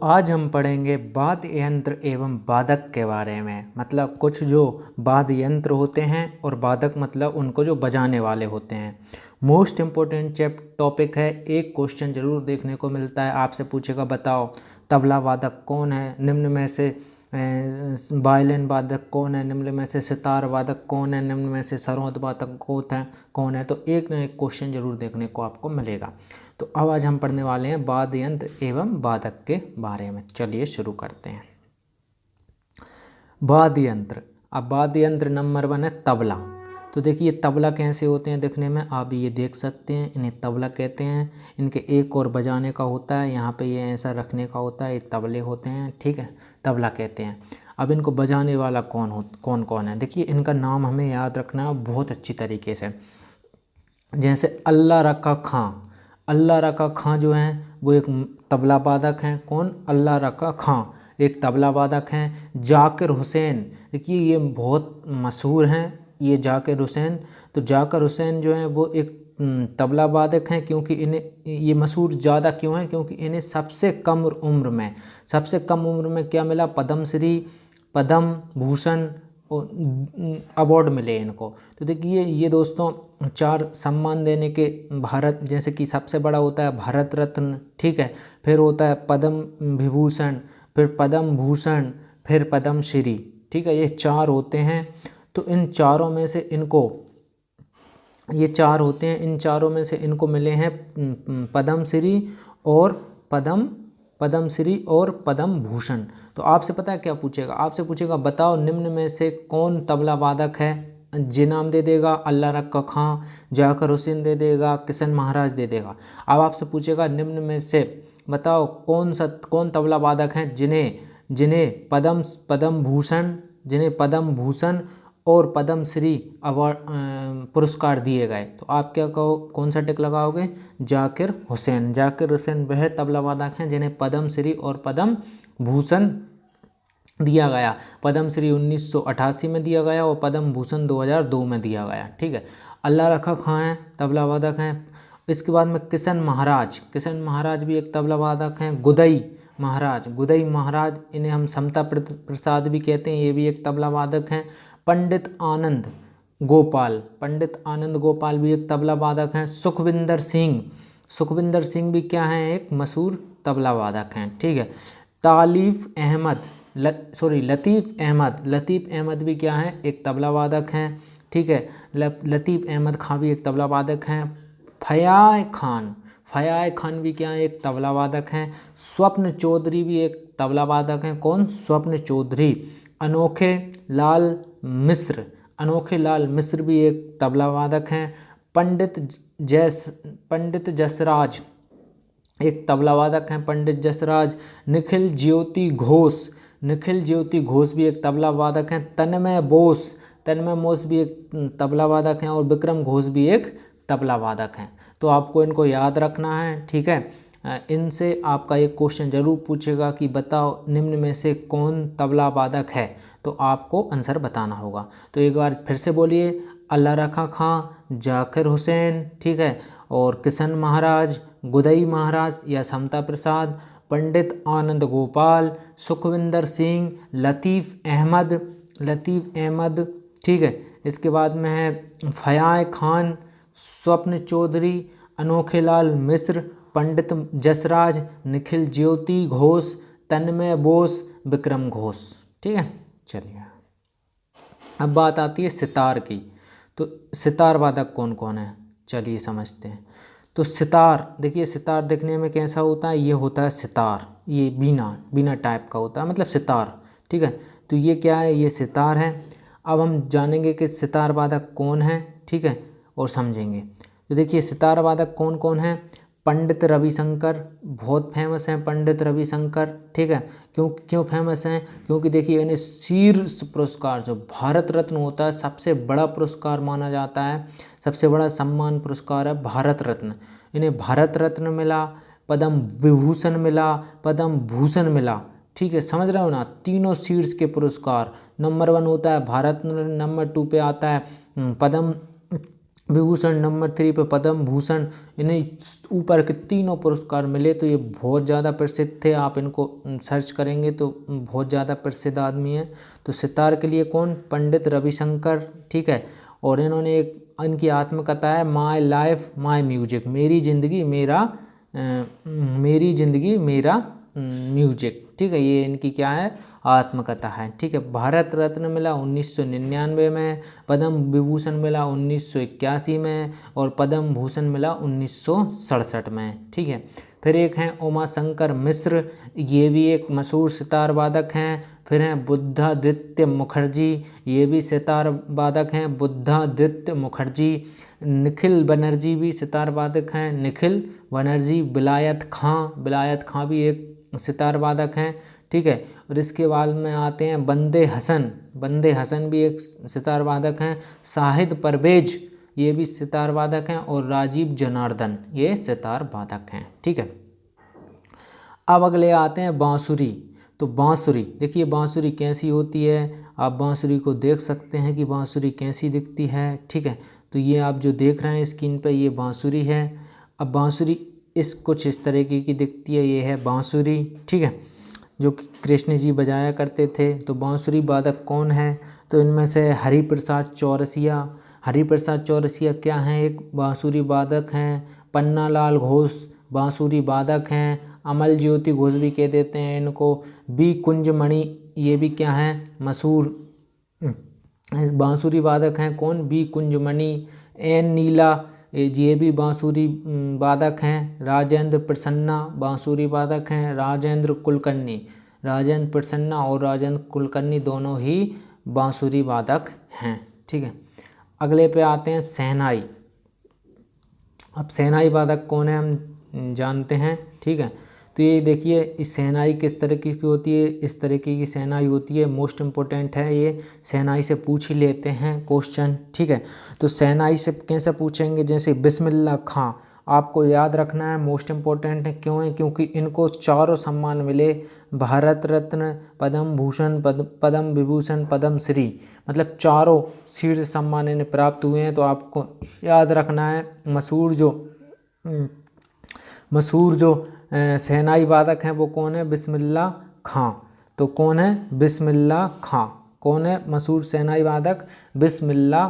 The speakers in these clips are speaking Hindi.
आज हम पढ़ेंगे वाद्य यंत्र एवं वादक के बारे में। मतलब कुछ जो वाद्य यंत्र होते हैं और वादक मतलब उनको जो बजाने वाले होते हैं। मोस्ट इम्पोर्टेंट टॉपिक है। एक क्वेश्चन जरूर देखने को मिलता है, आपसे पूछेगा बताओ तबला वादक कौन है, निम्न में से वायलिन वादक कौन है, निम्न में से सितार वादक कौन है, निम्न में से सरोद वादक कौन है। तो एक न एक क्वेश्चन जरूर देखने को आपको मिलेगा। तो अब आज हम पढ़ने वाले हैं वाद्य यंत्र एवं वादक के बारे में। चलिए शुरू करते हैं। वाद्य यंत्र। अब वाद्य यंत्र नंबर 1 है तबला। तो देखिए तबला कैसे होते हैं दिखने में, आप ये देख सकते हैं, इन्हें तबला कहते हैं। इनके एक और बजाने का होता है, यहाँ पे ये ऐसा रखने का होता है, ये तबले होते हैं, ठीक है, तबला कहते हैं। अब इनको बजाने वाला कौन कौन है, देखिए इनका नाम हमें याद रखना है बहुत अच्छी तरीके से। जैसे अल्लाह रखा खां, अल्लाह रखा खां जो हैं वो एक तबला वादक हैं। कौन? अल्लाह रखा खां एक तबला वादक हैं। जाकिर हुसैन, देखिए ये बहुत मशहूर हैं ये जाकिर हुसैन। तो जाकिर हुसैन जो हैं वो एक तबला वादक हैं। क्योंकि इन्हें ये मशहूर ज़्यादा क्यों हैं? क्योंकि इन्हें सबसे कम उम्र में क्या मिला? पद्मश्री, पद्म भूषण अवार्ड मिले इनको। तो देखिए ये दोस्तों 4 सम्मान देने के, भारत जैसे कि सबसे बड़ा होता है भारत रत्न, ठीक है, फिर होता है पद्म विभूषण, फिर पद्म भूषण, फिर पद्मश्री, ठीक है, ये 4 होते हैं। तो इन चारों में से इनको, ये 4 होते हैं, इन चारों में से इनको मिले हैं पद्मश्री और पद्मश्री और पद्म भूषण। तो आपसे पता है क्या पूछेगा? आपसे पूछेगा बताओ निम्न में से कौन तबला वादक है। जी नाम दे देगा, अल्लाह रखा खां, जाकिर हुसैन दे देगा, किशन महाराज दे देगा। अब आपसे पूछेगा निम्न में से बताओ कौन तबला वादक हैं जिन्हें पद्म भूषण और पद्मश्री अवार्ड पुरस्कार दिए गए। तो आप क्या कहो, कौन सा टिक लगाओगे? जाकिर हुसैन। जाकिर हुसैन वह तबला वादक हैं जिन्हें पद्मश्री और पद्म भूषण दिया गया। पद्मश्री 1988 में दिया गया और पद्म भूषण 2002 में दिया गया, ठीक है। अल्लाह रखा खां हैं, तबला वादक हैं। इसके बाद में किशन महाराज भी एक तबला वादक हैं। गुदई महाराज, इन्हें हम समता प्रसाद भी कहते हैं, ये भी एक तबला वादक हैं। पंडित आनंद गोपाल भी एक तबला वादक हैं। सुखविंदर सिंह भी क्या हैं? एक मशहूर तबला वादक हैं, ठीक है। लतीफ़ अहमद भी क्या हैं? एक तबला वादक हैं, ठीक है। लतीफ़ अहमद खां भी एक तबला वादक हैं। फयाज़ खान भी क्या है? एक तबला वादक हैं। स्वप्न चौधरी भी एक तबला वादक हैं। कौन? स्वप्न चौधरी। अनोखे लाल मिश्र भी एक तबला वादक हैं। पंडित जसराज एक तबला वादक हैं, पंडित जसराज। निखिल ज्योति घोष भी एक तबला वादक हैं। तन्मय बोस भी एक तबला वादक हैं और विक्रम घोष भी एक तबला वादक हैं। तो आपको इनको याद रखना है, ठीक है। इनसे आपका एक क्वेश्चन जरूर पूछेगा कि बताओ निम्न में से कौन तबला वादक है, तो आपको आंसर बताना होगा। तो एक बार फिर से बोलिए, अल्लाह रखा खां, जाकिर हुसैन, ठीक है, और किशन महाराज, गुदई महाराज या समता प्रसाद, पंडित आनंद गोपाल, सुखविंदर सिंह, लतीफ़ अहमद, ठीक है। इसके बाद में है फयाज़ खान, स्वप्न चौधरी, अनोखे लाल मिश्र, पंडित जसराज, निखिल ज्योति घोष, तन्मय बोस, विक्रम घोष, ठीक है। चलिए अब बात आती है सितार की। तो सितार वादक कौन कौन है, चलिए समझते हैं। तो सितार, देखिए सितार दिखने में कैसा होता है? ये होता है सितार, ये बीना टाइप का होता है, मतलब सितार, ठीक है। तो ये क्या है? ये सितार है। अब हम जानेंगे कि सितार वादक कौन है, ठीक है, और समझेंगे। तो देखिए सितार वादक कौन कौन है? पंडित रविशंकर बहुत फेमस हैं, पंडित रविशंकर, ठीक है। क्यों फेमस हैं? क्योंकि देखिए इन्हें शीर्ष पुरस्कार, जो भारत रत्न होता है, सबसे बड़ा पुरस्कार माना जाता है, सबसे बड़ा सम्मान पुरस्कार है भारत रत्न। इन्हें भारत रत्न मिला, पद्म विभूषण मिला, पद्म भूषण मिला, ठीक है, समझ रहे हो ना। तीनों शीर्ष के पुरस्कार, नंबर 1 होता है भारत रत्न, नंबर 2 पे आता है पद्म विभूषण नंबर 3 पे पद्म भूषण, इन्हें ऊपर के तीनों पुरस्कार मिले। तो ये बहुत ज़्यादा प्रसिद्ध थे, आप इनको सर्च करेंगे तो बहुत ज़्यादा प्रसिद्ध आदमी है। तो सितार के लिए कौन, पंडित रविशंकर, ठीक है। और इन्होंने एक इनकी आत्मकथा है माय लाइफ माय म्यूजिक, मेरी ज़िंदगी मेरा म्यूजिक, ठीक है। ये इनकी क्या है, आत्मकथा है, ठीक है। भारत रत्न मिला 1999 में, पद्म विभूषण मिला 1981 में, और पद्म भूषण मिला 1967 में, ठीक है। फिर एक हैं उमा शंकर मिश्र, ये भी एक मशहूर सितार वादक हैं। फिर हैं बुद्धादित्य मुखर्जी, ये भी सितार वादक हैं, बुद्धादित्य मुखर्जी। निखिल बनर्जी भी सितार वादक हैं, निखिल बनर्जी। विलायत खां भी एक सितार वादक हैं, ठीक है। और इसके बाद में आते हैं बंदे हसन भी एक सितार वादक हैं। शाहिद परवेज, ये भी सितार वादक हैं। और राजीव जनार्दन, ये सितार वादक हैं, ठीक है। अब अगले आते हैं बांसुरी। तो बांसुरी देखिए, बांसुरी कैसी होती है, आप बांसुरी को देख सकते हैं कि बांसुरी कैसी दिखती है, ठीक है। तो ये आप जो देख रहे हैं स्क्रीन पे, ये बांसुरी है। अब बांसुरी कुछ इस तरीके की दिखती है, ये है बांसुरी, ठीक है, जो कि कृष्ण जी बजाया करते थे। तो बांसुरी वादक कौन है, तो इनमें से हरिप्रसाद चौरसिया क्या हैं, एक बांसुरी वादक हैं। पन्नालाल घोष बांसुरी वादक हैं। अमल ज्योति घोष भी कह देते हैं इनको। बी कुंजमणि, ये भी क्या हैं, मशहूर बांसुरी वादक हैं। कौन, बी कुंजमणि। एन नीला, ये भी बांसुरी वादक हैं। राजेंद्र प्रसन्ना बांसुरी वादक हैं। राजेंद्र प्रसन्ना और राजेंद्र कुलकर्णी दोनों ही बांसुरी वादक हैं, ठीक है। अगले पे आते हैं शहनाई। अब शहनाई वादक कौन है हम जानते हैं, ठीक है। तो ये देखिए, इस शहनाई किस तरीके की होती है, इस तरीके की शहनाई होती है। मोस्ट इम्पोर्टेंट है ये, शहनाई से पूछ ही लेते हैं क्वेश्चन, ठीक है। तो शहनाई से कैसे पूछेंगे, जैसे बिस्मिल्लाह खां, आपको याद रखना है, मोस्ट इम्पोर्टेंट है। क्यों है, क्योंकि इनको चारों सम्मान मिले, भारत रत्न, पद्म भूषण, पद्म विभूषण, पद्म श्री, मतलब चारों शीर्ष सम्मान इन्हें प्राप्त हुए हैं। तो आपको याद रखना है, मशहूर जो शहनाई वादक हैं वो कौन है, बिस्मिल्लाह खां। तो कौन है, बिस्मिल्लाह खां। कौन है मशहूर शहनाई वादक, बिस्मिल्लाह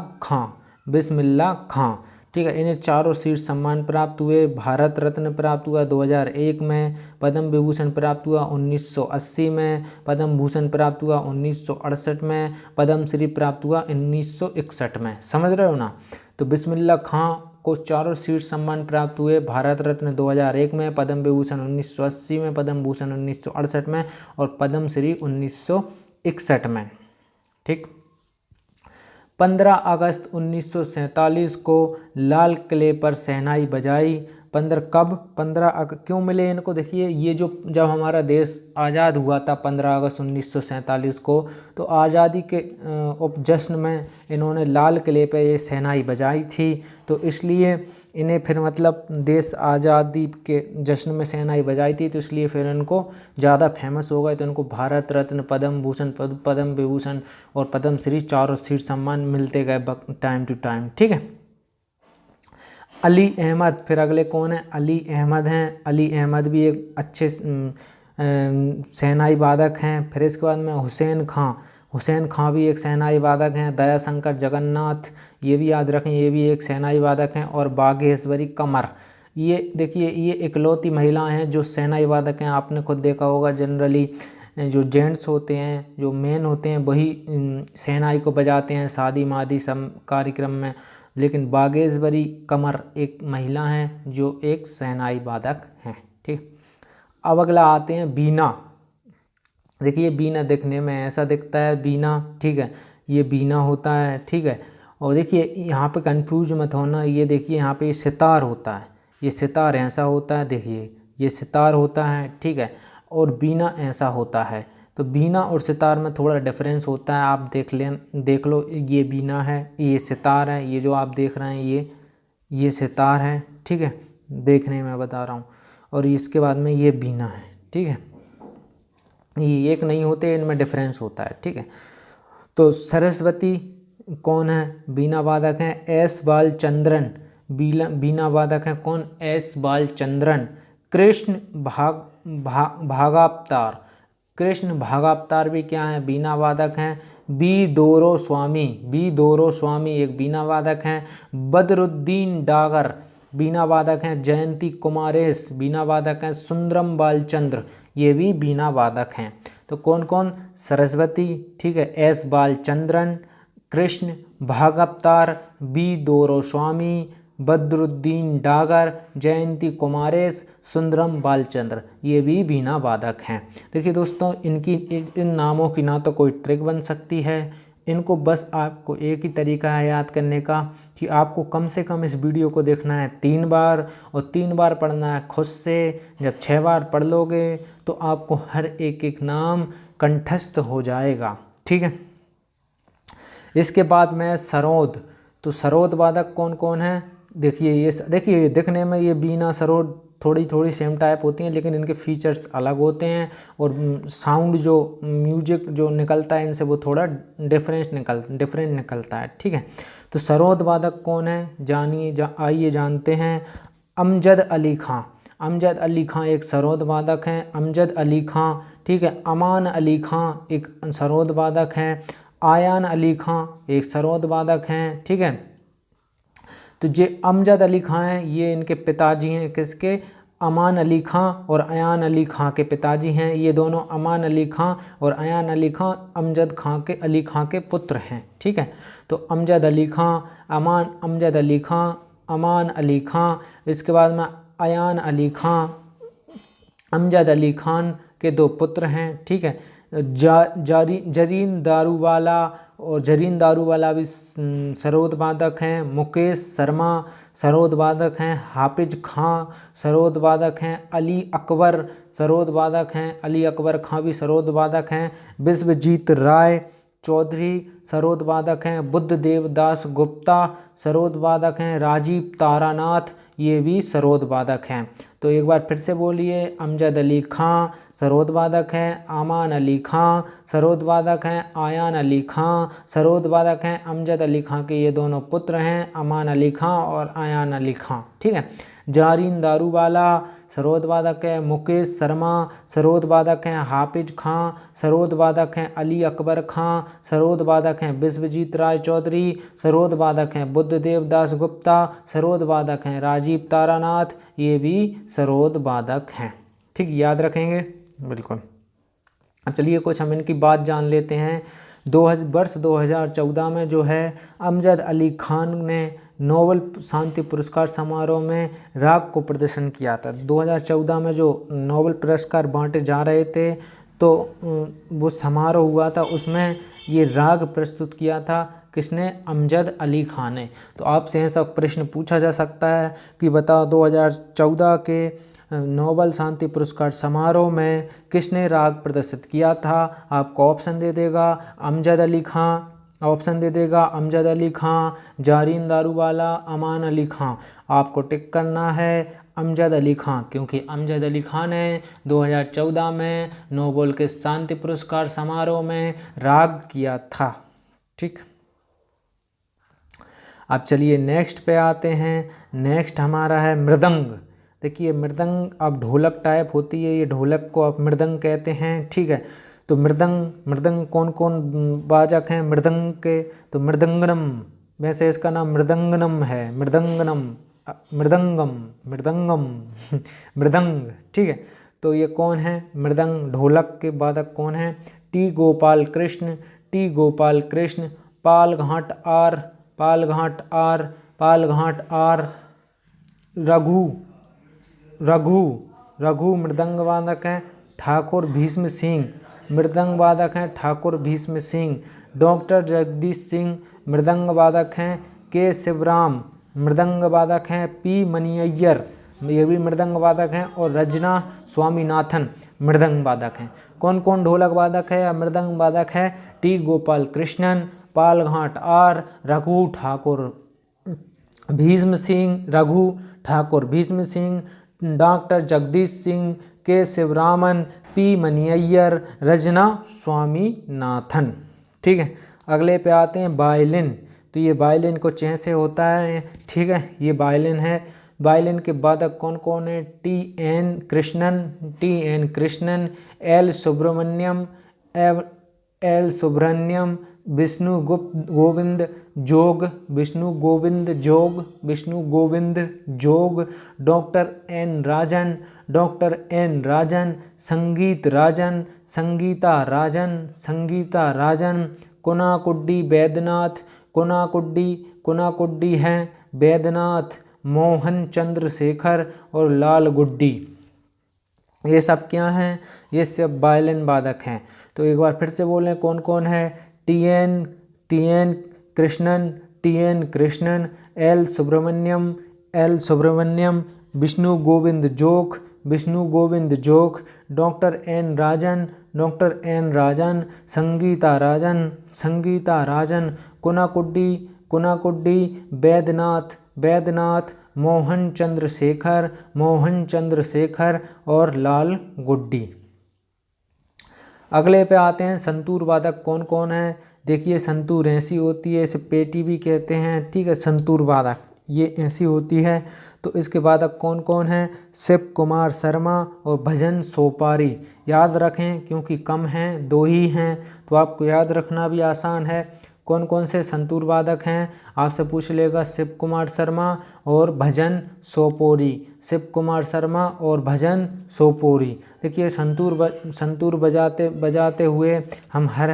खां, ठीक है। इन्हें चारों शीर्ष सम्मान प्राप्त हुए। भारत रत्न प्राप्त हुआ 2001 में, पद्म विभूषण प्राप्त हुआ 1980 में, पद्म भूषण प्राप्त हुआ 1968 में, पद्म श्री प्राप्त हुआ 1961 में। समझ रहे हो ना। तो बिस्मिल्लाह खां को चारों शीर्ष सम्मान प्राप्त हुए, भारत रत्न 2001 में, पद्म विभूषण 1980 में, पद्म भूषण 1968 में, और पद्म श्री 1961 में, ठीक। 15 अगस्त 1947 को लाल किले पर शहनाई बजाई। 15 क्यों मिले इनको, देखिए ये जो जब हमारा देश आज़ाद हुआ था 15 अगस्त 1947 को, तो आज़ादी के जश्न में इन्होंने लाल किले पे ये शहनाई बजाई थी। तो इसलिए इन्हें फिर मतलब देश आज़ादी के जश्न में शहनाई बजाई थी, तो इसलिए फिर इनको ज़्यादा फेमस हो गए। तो इनको भारत रत्न, पद्म भूषण, पद्म विभूषण और पद्म श्री चारों शीर्ष सम्मान मिलते गए टाइम टू टाइम, ठीक है। अली अहमद, फिर अगले कौन है, अली अहमद हैं। अली अहमद भी एक अच्छे शहनाई वादक हैं। फिर इसके बाद में हुसैन खां भी एक शहनाई वादक हैं। दयाशंकर जगन्नाथ, ये भी याद रखें, ये भी एक शहनाई वादक हैं। और बागेश्वरी कमर, ये देखिए, ये इकलौती महिलाएं हैं जो शहनाई वादक हैं। आपने खुद देखा होगा, जनरली जो जेंट्स होते हैं, जो मेन होते हैं, वही शहनाई को बजाते हैं शादी मादी सब कार्यक्रम में। लेकिन बागेश्वरी कमर एक महिला हैं जो एक शहनाई वादक हैं, ठीक। अब अगला आते हैं बीना। देखिए बीना दिखने में ऐसा दिखता है, बीना, ठीक है, ये बीना होता है, ठीक है। और देखिए यहाँ पे कंफ्यूज मत होना, ये देखिए यहाँ पे सितार होता है, ये सितार ऐसा होता है, देखिए ये सितार होता है, ठीक है। और बीना ऐसा होता है। तो बीना और सितार में थोड़ा डिफरेंस होता है, आप देख लो, ये बीना है, ये सितार है, ये जो आप देख रहे हैं ये सितार है, ठीक है, देखने में बता रहा हूँ। और इसके बाद में ये बीना है, ठीक है, ये एक नहीं होते, इनमें डिफरेंस होता है, ठीक है। तो सरस्वती कौन है बीना वादक हैं? एस बालचंद्रन। बीना वादक हैं कौन? एस बालचंद्रन। कृष्ण भागावतार। कृष्ण भागावतार भी क्या है? बीना वादक हैं। बी दोरो स्वामी। बी दोरो स्वामी एक बीना वादक हैं। बदरुद्दीन डागर बीना वादक हैं। जयंती कुमारेश बीना वादक हैं। सुंदरम बालचंद्र ये भी बीना वादक हैं। तो कौन कौन? सरस्वती, ठीक है, एस बालचंद्रन, कृष्ण भागावतार, बी दोरो स्वामी, बदरुद्दीन डागर, जयंती कुमारेश, सुंदरम बालचंद्र ये भी बीना वादक हैं। देखिए दोस्तों, इन नामों की ना तो कोई ट्रिक बन सकती है, इनको बस आपको एक ही तरीका है याद करने का कि आपको कम से कम इस वीडियो को देखना है 3 बार और 3 बार पढ़ना है खुद से। जब 6 बार पढ़ लोगे तो आपको हर एक एक नाम कंठस्थ हो जाएगा, ठीक है। इसके बाद में सरोद। तो सरोद वादक कौन कौन है? देखिए दिखने में ये बीना सरोद थोड़ी सेम टाइप होती हैं, लेकिन इनके फीचर्स अलग होते हैं और साउंड जो म्यूजिक जो निकलता है इनसे वो थोड़ा डिफरेंट निकलता है, ठीक है। तो सरोद वादक कौन है? आइए जानते हैं। अमजद अली खां। अमजद अली खां एक सरोद वादक हैं। अमजद अली खां, ठीक है। अमान अली खां एक सरोद वादक हैं। आयान अली खां एक सरोद वादक हैं, ठीक है। तो जे अमजद अली खां हैं ये इनके पिताजी हैं, किसके? अमान अली खां और अयान अली खां के पिताजी हैं। ये दोनों अमान अली खां और अयान अली खां अली खां के पुत्र हैं, ठीक है। तो अमजद अली खां, अमजद अली खां, अमान अली खां, इसके बाद में अयान अली खां, अमजद अली खान के 2 पुत्र हैं, ठीक है। जरीन दारूवाला और जरीन दारूवाला भी सरोद वादक हैं। मुकेश शर्मा सरोद वादक हैं। हाफिज खां सरोद वादक हैं। अली अकबर सरोद वादक हैं। अली अकबर खां भी सरोद वादक हैं। विश्वजीत राय चौधरी सरोद वादक हैं। बुद्धदेव दास गुप्ता सरोद वादक हैं। राजीव तारानाथ ये भी सरोद वादक हैं। तो एक बार फिर से बोलिए। अमजद अली खां सरोद वादक हैं। अमान अली खां सरोद वादक हैं। आयान अली खां सरोद वादक हैं। अमजद अली खां के ये दोनों पुत्र हैं, अमान अली खां और आयान अली खां, ठीक है। जारीन दारूवाला सरोद वादक है। मुकेश शर्मा सरोद वादक हैं। हाफिज खां सरोद वादक हैं। अली अकबर खां सरोद वादक हैं। विश्वजीत राय चौधरी सरोद वादक हैं। बुद्धदेव दास गुप्ता सरोद वादक हैं। राजीव तारानाथ ये भी सरोद वादक हैं, ठीक, याद रखेंगे बिल्कुल। अब चलिए कुछ हम इनकी बात जान लेते हैं। वर्ष 2014 में जो है अमजद अली खान ने नोबेल शांति पुरस्कार समारोह में राग को प्रदर्शन किया था। 2014 में जो नोबेल पुरस्कार बांटे जा रहे थे तो वो समारोह हुआ था, उसमें ये राग प्रस्तुत किया था। किसने? अमजद अली खान ने। तो आपसे ऐसा प्रश्न पूछा जा सकता है कि बताओ 2014 के नोबेल शांति पुरस्कार समारोह में किसने राग प्रदर्शित किया था? आपको ऑप्शन दे देगा अमजद अली खां, ऑप्शन दे देगा अमजद अली खां, जारीन दारूवाला, अमान अली खां। आपको टिक करना है अमजद अली खां, क्योंकि अमजद अली खां ने 2014 में नोबेल के शांति पुरस्कार समारोह में राग किया था, ठीक। अब चलिए नेक्स्ट पे आते हैं। नेक्स्ट हमारा है मृदंग। देखिए मृदंग अब ढोलक टाइप होती है, ये ढोलक को आप मृदंग कहते हैं, ठीक है। तो मृदंग कौन कौन वादक हैं मृदंग के? तो मृदंगनम, वैसे इसका नाम मृदंगनम है, मृदंगम मृदंग, ठीक है। तो ये कौन है मृदंग ढोलक के वादक कौन है? टी गोपाल कृष्ण, पालघाट आर, रघु मृदंग वादक हैं। ठाकुर भीष्म सिंह मृदंग वादक हैं, ठाकुर भीष्म सिंह। डॉक्टर जगदीश सिंह मृदंग वादक हैं। के शिवराम मृदंग वादक हैं। पी मनिय्यर ये भी मृदंग वादक हैं। और रजना स्वामीनाथन मृदंग वादक हैं। कौन कौन ढोलक वादक है या मृदंग वादक है? T Gopal Krishnan, Palghat R, Raghu Thakur Bhishma Singh, doctor Jagdish Singh, K Sivaraman, P Maniyyar, Rajna Swaminathan, ठीक है। अगले पे आते हैं वायलिन। तो ये वायलिन कुछ ऐसे होता है, ठीक है, ये वायलिन है। वायलिन के वादक कौन कौन है? T N Krishnan, L Subramaniam, Vishnu Govind Jog, doctor N Rajan, Sangeeta Rajan, Kunnakudi Baidyanath, Kunnakudi हैं बैद्यनाथ, मोहन चंद्रशेखर और लाल गुड्डी। ये सब क्या हैं? ये सब वायलिन वादक हैं। तो एक बार फिर से बोलें कौन कौन है? T N Krishnan, L Subramaniam, Vishnu Govind Jog, doctor N Rajan, Sangeeta Rajan, Kunnakudi Baidyanath, Mohan Chandrashekhar और लाल गुड्डी। अगले पे आते हैं संतूर वादक कौन कौन है। देखिए संतूर ऐसी होती है, इसे पेटी भी कहते हैं, ठीक है। संतूर वादक ये ऐसी होती है। तो इसके वादक कौन कौन हैं? शिव कुमार शर्मा और भजन सोपारी। याद रखें क्योंकि कम हैं, 2 ही हैं, तो आपको याद रखना भी आसान है। कौन कौन से संतूर वादक हैं? आपसे पूछ लेगा शिव कुमार शर्मा और भजन सोपोरी। देखिए संतूर बजाते हुए हम हर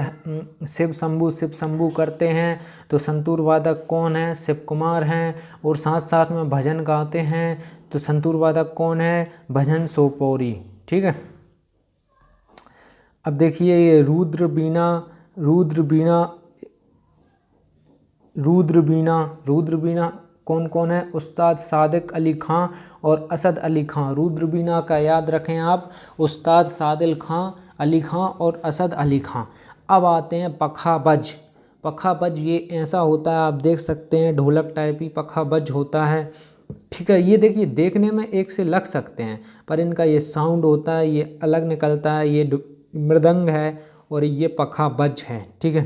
शिव शंभू करते हैं। तो संतूर वादक कौन है? शिव कुमार हैं। और साथ साथ में भजन गाते हैं। तो संतूर वादक कौन है? भजन सोपोरी, ठीक है। अब देखिए ये रुद्र बीना कौन कौन है? उस्ताद सादिक अली खां और असद अली खां। रुद्र बीना का याद रखें आप, उस्ताद सादिक अली खां और असद अली खां। अब आते हैं पखाबज। ये ऐसा होता है, आप देख सकते हैं ढोलक टाइप ही पखाबज होता है, ठीक है। ये देखिए देखने में एक से लग सकते हैं, पर इनका ये साउंड होता है, ये अलग निकलता है। ये मृदंग है और ये पखाबज है, ठीक है,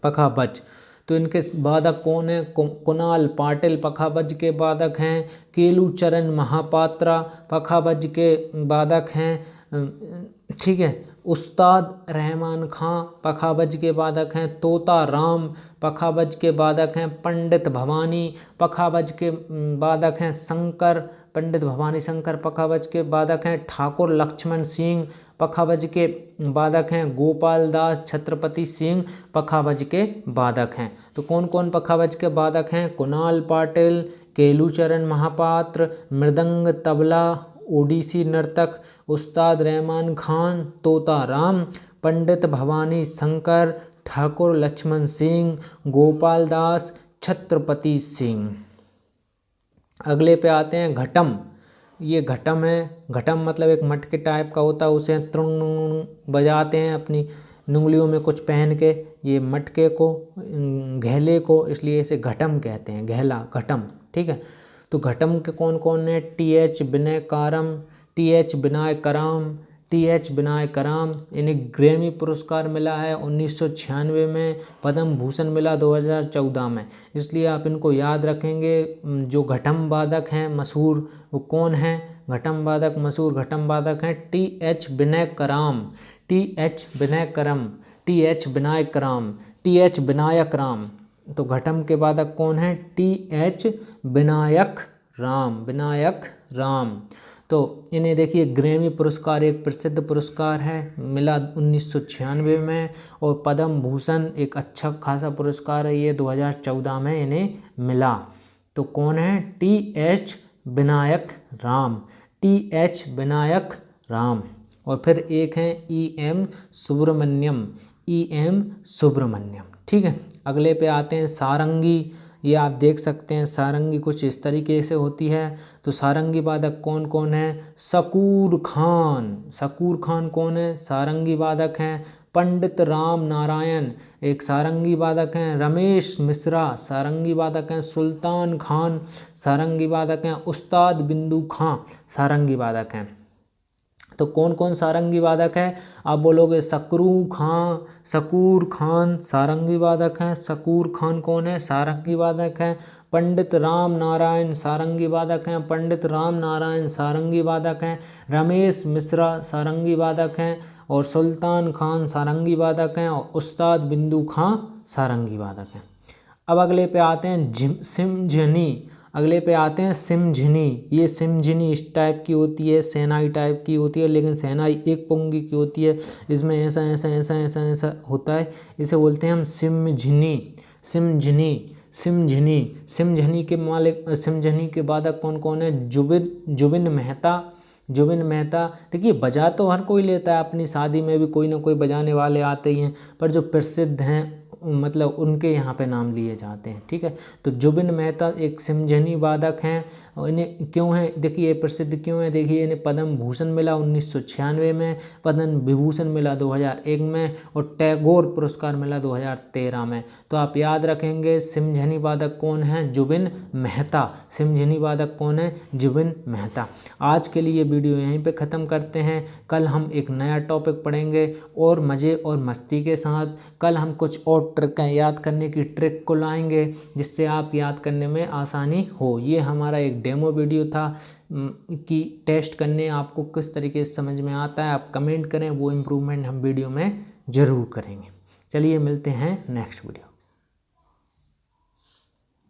पखाबज। तो इनके वादक कौन है? कुणाल पाटिल पखाबज के वादक हैं। केलूचरण महापात्रा पखाबज के वादक हैं, ठीक है। उस्ताद रहमान खां पखाबज के वादक हैं। तोता राम पखाबज के वादक हैं। पंडित भवानी पखाबज के वादक हैं। पंडित भवानी शंकर पखाबज के वादक हैं। ठाकुर लक्ष्मण सिंह पखाबज के वादक हैं। गोपाल दास छत्रपति सिंह पखाबज के वादक हैं। तो कौन कौन पखाबज के वादक हैं? कुणाल पाटिल, केलूचरण महापात्र, मृदंग तबला ओडिसी नर्तक उस्ताद रहमान खान, तोता राम, पंडित भवानी शंकर, ठाकुर लक्ष्मण सिंह, गोपाल दास, छत्रपति सिंह। अगले पे आते हैं घटम। ये घटम है। घटम मतलब एक मटके टाइप का होता है, उसे त्रुंग बजाते हैं अपनी उंगलियों में कुछ पहन के, ये मटके को, घेले को, इसलिए इसे घटम कहते हैं, घेला घटम, ठीक है। तो घटम के कौन कौन है? टी एच विनाय कराम, इन्हें ग्रैमी पुरस्कार मिला है 1996 में, पद्म भूषण मिला 2014 में, इसलिए आप इनको याद रखेंगे। जो घटम वादक हैं मशहूर, वो कौन हैं? मशहूर घटम वादक हैं टी एच विनायक राम। तो घटम के वादक कौन हैं? T H Vinayak Ram. तो इन्हें देखिए ग्रैमी पुरस्कार एक प्रसिद्ध पुरस्कार है, मिला 1996 में, और पद्म भूषण एक अच्छा खासा पुरस्कार है, ये 2014 में इन्हें मिला। तो कौन है? T H Vinayak Ram. और फिर एक हैं ई एम सुब्रमण्यम, ठीक है। अगले पे आते हैं सारंगी। ये आप देख सकते हैं सारंगी कुछ इस तरीके से होती है। तो सारंगी वादक कौन कौन है? शकूर खान कौन है? सारंगी वादक हैं। पंडित राम नारायण एक सारंगी वादक हैं। रमेश मिश्रा सारंगी वादक हैं। सुल्तान खान सारंगी वादक हैं। उस्ताद बिंदु खां सारंगी वादक हैं। तो कौन कौन सारंगी वादक है? आप बोलोगे शकूर खान सारंगी वादक हैं। शकूर खान कौन है? सारंगी वादक हैं। पंडित राम नारायण सारंगी वादक हैं। पंडित राम नारायण सारंगी वादक हैं। रमेश मिश्रा सारंगी वादक हैं। और सुल्तान खान सारंगी वादक हैं। और उस्ताद बिंदु खां सारंगी वादक हैं। अब अगले पे आते हैं सिमझनी। अगले पे आते हैं सिमझनी। ये सिमझनी इस टाइप की होती है, सेनाई टाइप की होती है, लेकिन सेनाई एक पंगी की होती है। इसमें ऐसा ऐसा ऐसा ऐसा ऐसा होता है, इसे बोलते हैं हम सिमझनी। सिमझनी सिमझनी सिमझनी के मालिक, सिमझनी के वादक कौन कौन है? जुबिन मेहता। जुबिन मेहता। देखिए बजा तो हर कोई लेता है, अपनी शादी में भी कोई ना कोई बजाने वाले आते ही हैं, पर जो प्रसिद्ध हैं मतलब उनके यहाँ पे नाम लिए जाते हैं। ठीक है, तो जुबिन मेहता एक सिमझनी वादक हैं। और इन्हें क्यों है, देखिए ये प्रसिद्ध क्यों है, देखिए इन्हें पद्म भूषण मिला 1996 में, पद्म विभूषण मिला 2001 में, और टैगोर पुरस्कार मिला 2013 में। तो आप याद रखेंगे सिमझनी वादक कौन है? जुबिन मेहता। सिमझनी वादक कौन है? जुबिन मेहता। आज के लिए वीडियो यहीं पे ख़त्म करते हैं। कल हम एक नया टॉपिक पढ़ेंगे और मज़े और मस्ती के साथ। कल हम कुछ और ट्रिकें याद करने की ट्रिक को लाएंगे जिससे आप याद करने में आसानी हो। ये हमारा एक डेमो वीडियो था कि टेस्ट करने आपको किस तरीके से समझ में आता है। आप कमेंट करें, वो इम्प्रूवमेंट हम वीडियो में ज़रूर करेंगे। चलिए मिलते हैं नेक्स्ट वीडियो।